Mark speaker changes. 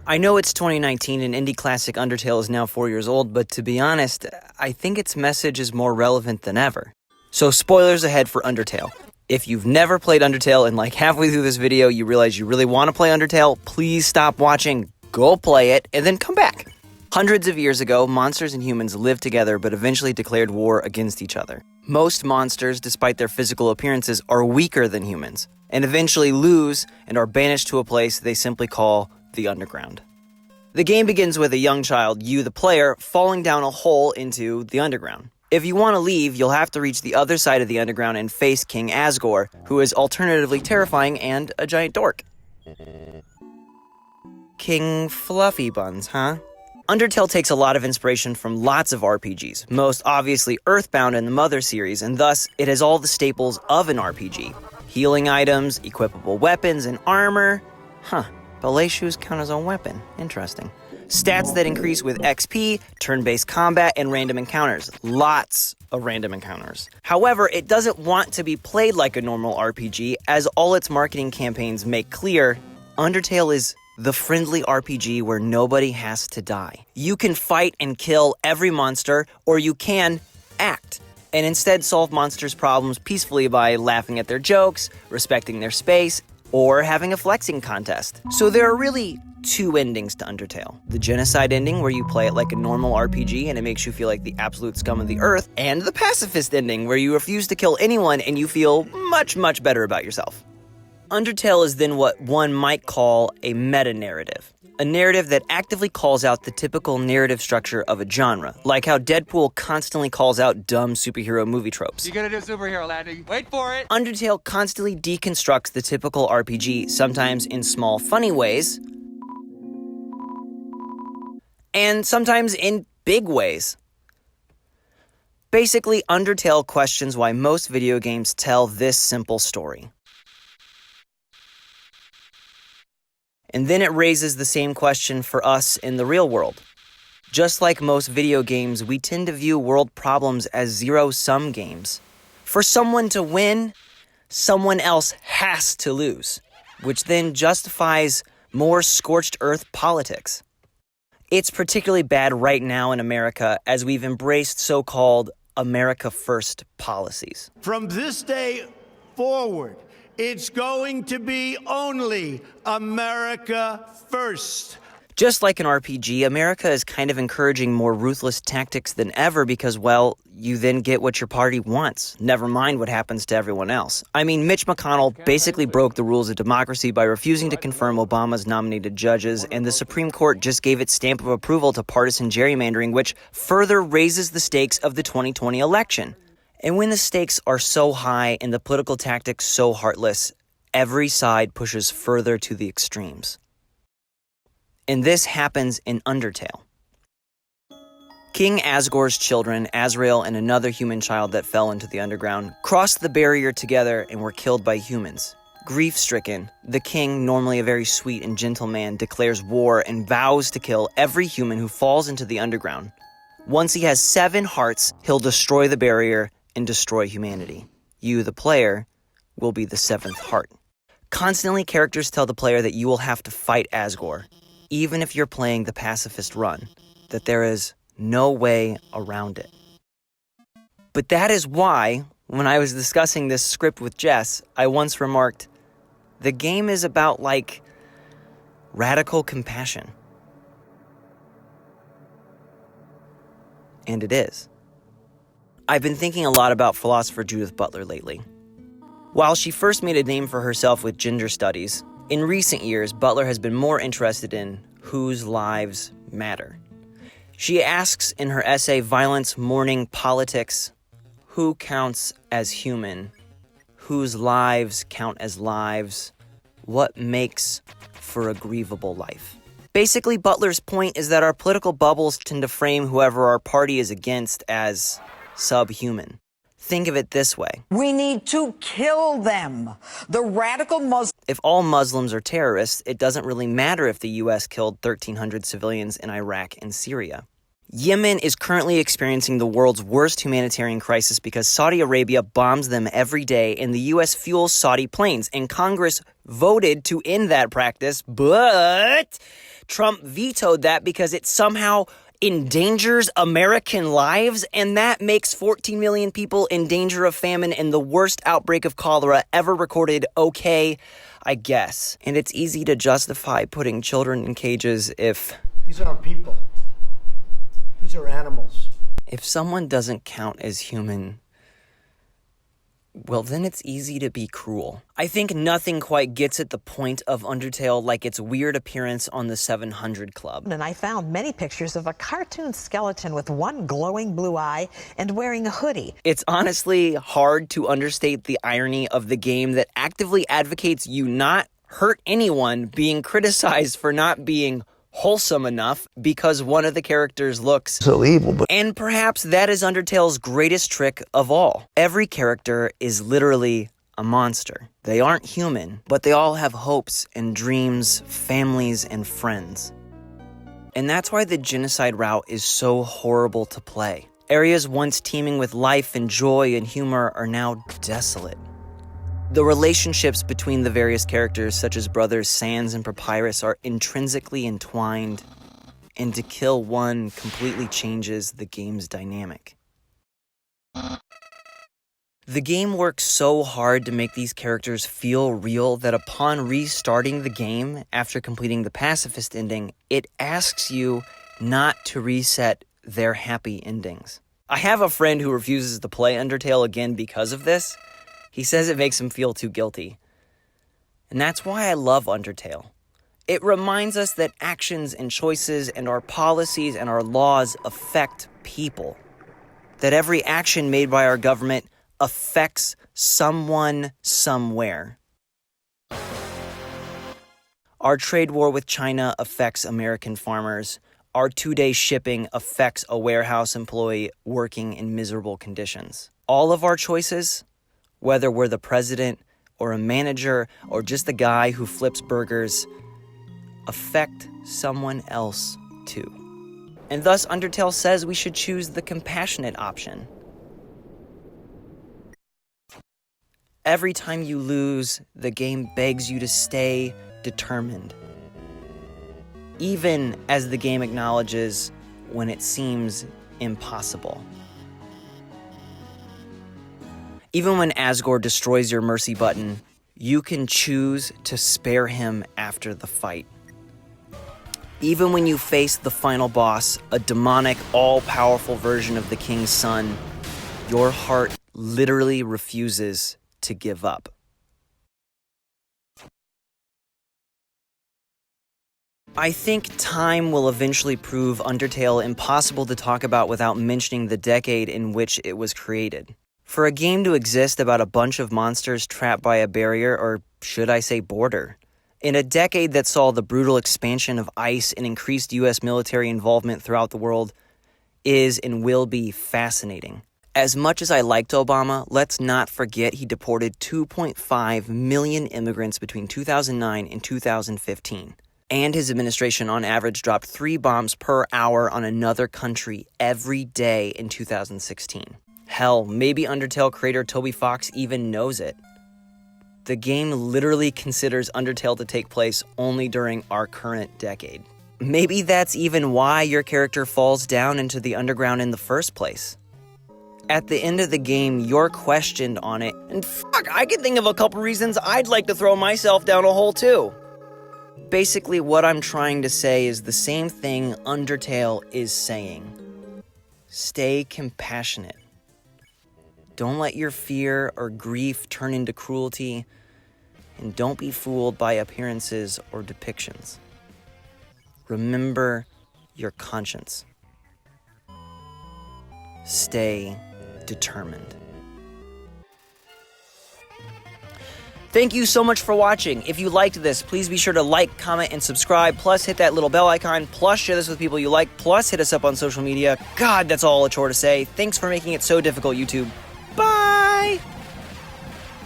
Speaker 1: I know it's 2019 and indie classic Undertale is now 4 years old, but to be honest, I think its message is more relevant than ever. So spoilers ahead for Undertale. If you've never played Undertale and like halfway through this video you realize you really want to play Undertale, please stop watching, go play it, and then come back. Hundreds of years ago, monsters and humans lived together but eventually declared war against each other. Most monsters, despite their physical appearances, are weaker than humans, and eventually lose and are banished to a place they simply call the underground. The game begins with a young child, you the player, falling down a hole into the underground. If you want to leave, you'll have to reach the other side of the underground and face King Asgore, who is alternatively terrifying and a giant dork. King Fluffy Buns, huh? Undertale takes a lot of inspiration from lots of RPGs, most obviously Earthbound in the Mother series, and thus it has all the staples of an RPG. Healing items, equipable weapons, and armor. Ballet shoes count as a weapon. Interesting. Stats that increase with XP, turn-based combat, and random encounters. Lots of random encounters. However, it doesn't want to be played like a normal RPG, as all its marketing campaigns make clear. Undertale is the friendly RPG where nobody has to die. You can fight and kill every monster, or you can act, and instead solve monsters' problems peacefully by laughing at their jokes, respecting their space, or having a flexing contest. So there are really two endings to Undertale. The genocide ending, where you play it like a normal RPG and it makes you feel like the absolute scum of the earth, and the pacifist ending, where you refuse to kill anyone and you feel much, much better about yourself. Undertale is then what one might call a meta-narrative. A narrative that actively calls out the typical narrative structure of a genre, like how Deadpool constantly calls out dumb superhero movie tropes.
Speaker 2: You're gonna do superhero landing. Wait for it!
Speaker 1: Undertale constantly deconstructs the typical RPG, sometimes in small, funny ways, and sometimes in big ways. Basically, Undertale questions why most video games tell this simple story. And then it raises the same question for us in the real world. Just like most video games, we tend to view world problems as zero-sum games. For someone to win, someone else has to lose, which then justifies more scorched earth politics. It's particularly bad right now in America as we've embraced so-called America First policies.
Speaker 3: From this day forward, it's going to be only America first.
Speaker 1: Just like an RPG, America is kind of encouraging more ruthless tactics than ever because, well, you then get what your party wants, never mind what happens to everyone else. I mean, Mitch McConnell basically broke the rules of democracy by refusing to confirm Obama's nominated judges, and the Supreme Court just gave its stamp of approval to partisan gerrymandering, which further raises the stakes of the 2020 election. And when the stakes are so high and the political tactics so heartless, every side pushes further to the extremes. And this happens in Undertale. King Asgore's children, Azrael and another human child that fell into the underground, crossed the barrier together and were killed by humans. Grief-stricken, the king, normally a very sweet and gentle man, declares war and vows to kill every human who falls into the underground. Once he has 7 hearts, he'll destroy the barrier and destroy humanity. You, the player, will be the 7th heart. Constantly, characters tell the player that you will have to fight Asgore, even if you're playing the pacifist run, that there is no way around it. But that is why, when I was discussing this script with Jess, I once remarked, the game is about, like, radical compassion. And it is. I've been thinking a lot about philosopher Judith Butler lately. While she first made a name for herself with gender studies, in recent years, Butler has been more interested in whose lives matter. She asks in her essay, Violence, Mourning, Politics, who counts as human? Whose lives count as lives? What makes for a grievable life? Basically, Butler's point is that our political bubbles tend to frame whoever our party is against as subhuman. Think of it this way.
Speaker 4: We need to kill them. The radical Muslims.
Speaker 1: If all Muslims are terrorists, it doesn't really matter if the U.S. killed 1,300 civilians in Iraq and Syria. Yemen is currently experiencing the world's worst humanitarian crisis because Saudi Arabia bombs them every day and the U.S. fuels Saudi planes. And Congress voted to end that practice, but Trump vetoed that because it somehow endangers American lives, and that makes 14 million people in danger of famine and the worst outbreak of cholera ever recorded okay, I guess. And it's easy to justify putting children in cages if...
Speaker 3: These aren't people. These are animals.
Speaker 1: If someone doesn't count as human, well, then it's easy to be cruel. I think nothing quite gets at the point of Undertale like its weird appearance on the 700 Club.
Speaker 5: And I found many pictures of a cartoon skeleton with one glowing blue eye and wearing a hoodie.
Speaker 1: It's honestly hard to understate the irony of the game that actively advocates you not hurt anyone being criticized for not being wholesome enough because one of the characters looks
Speaker 6: so evil.
Speaker 1: And perhaps that is Undertale's greatest trick of all. Every character is literally a monster. They aren't human, but they all have hopes and dreams, families, and friends. And that's why the genocide route is so horrible to play. Areas once teeming with life and joy and humor are now desolate. The relationships between the various characters, such as brothers Sans and Papyrus, are intrinsically entwined, and to kill one completely changes the game's dynamic. The game works so hard to make these characters feel real that upon restarting the game after completing the pacifist ending, it asks you not to reset their happy endings. I have a friend who refuses to play Undertale again because of this. He says it makes him feel too guilty. And that's why I love Undertale. It reminds us that actions and choices and our policies and our laws affect people. That every action made by our government affects someone somewhere. Our trade war with China affects American farmers. Our 2-day shipping affects a warehouse employee working in miserable conditions. All of our choices, whether we're the president or a manager or just the guy who flips burgers, affect someone else too. And thus Undertale says we should choose the compassionate option. Every time you lose, the game begs you to stay determined. Even as the game acknowledges when it seems impossible. Even when Asgore destroys your mercy button, you can choose to spare him after the fight. Even when you face the final boss, a demonic, all-powerful version of the King's Son, your heart literally refuses to give up. I think time will eventually prove Undertale impossible to talk about without mentioning the decade in which it was created. For a game to exist about a bunch of monsters trapped by a barrier, or should I say border, in a decade that saw the brutal expansion of ICE and increased U.S. military involvement throughout the world, is and will be fascinating. As much as I liked Obama, let's not forget he deported 2.5 million immigrants between 2009 and 2015. And his administration on average dropped 3 bombs per hour on another country every day in 2016. Hell, maybe Undertale creator Toby Fox even knows it. The game literally considers Undertale to take place only during our current decade. Maybe that's even why your character falls down into the underground in the first place. At the end of the game, you're questioned on it, and fuck, I can think of a couple reasons I'd like to throw myself down a hole too. Basically, what I'm trying to say is the same thing Undertale is saying. Stay compassionate. Don't let your fear or grief turn into cruelty, and don't be fooled by appearances or depictions. Remember your conscience. Stay determined. Thank you so much for watching. If you liked this, please be sure to like, comment, and subscribe, plus hit that little bell icon, plus share this with people you like, plus hit us up on social media. God, that's all a chore to say. Thanks for making it so difficult, YouTube.